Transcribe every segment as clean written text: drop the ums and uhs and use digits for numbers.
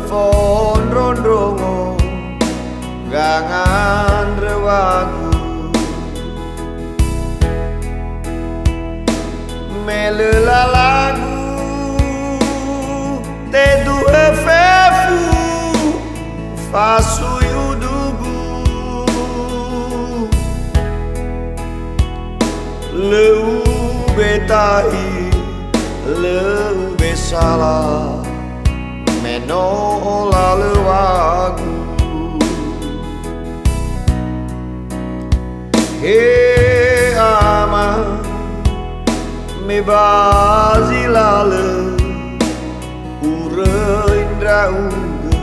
Fon rondrongo gangan rewagu melela lagu te due fefu fasu yudugu leu betai leu besala meno lalu aku he ama me bazilale ure indra uga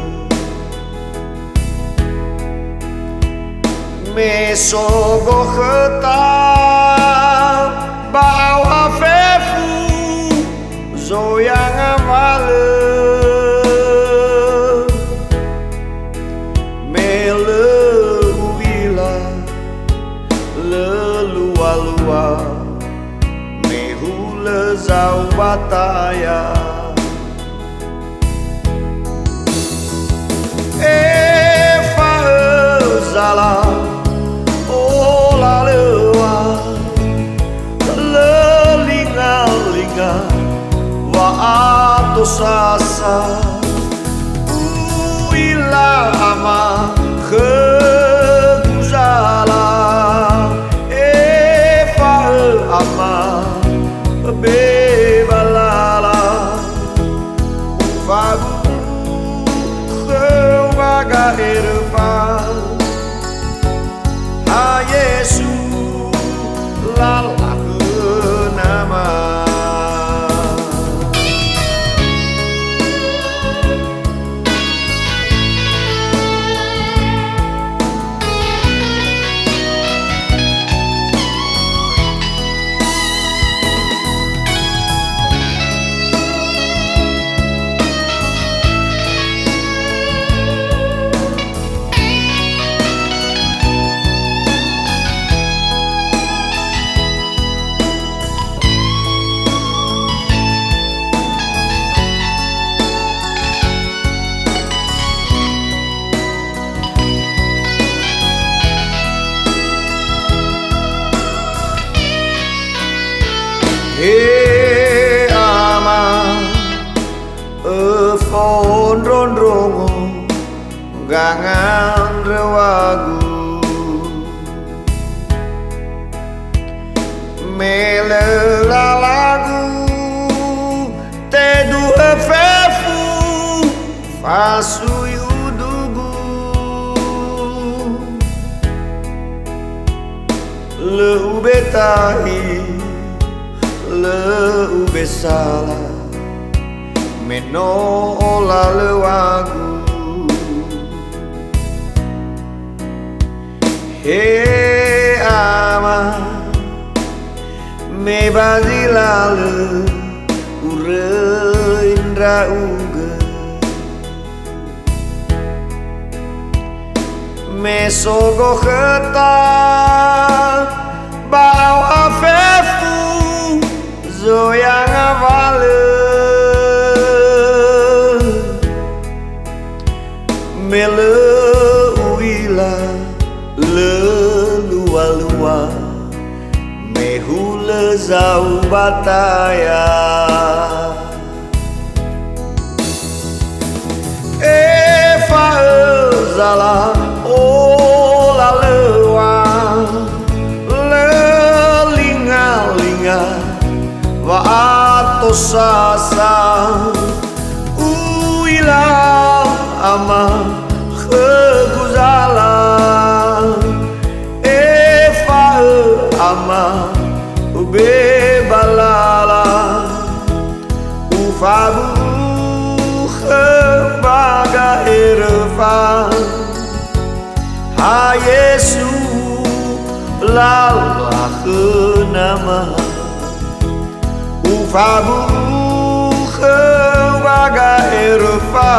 me sogo khetam bawa fefu zoyang amale lua mehula zau bataya fa zala ola lewa lelinga linga wa ato sasa uila ama ama bebalala fagu baga erfa a Yesu lala nama he ama fon rondrongo gangan rewagu melela lagu te due fefu fasu yudugu leu betai leu besala meno lalu aku he ama me bazilale ure indra uga me sogo khetam bawa fefu zoyang avale mele uila le lua lua mehula zau bataya fa zala ola lewa lelinga linga wa ato sasa uila ama kheguzala fa ama bebalala ufabu baga erfa ha Yesu lala nama ufabu baga erfa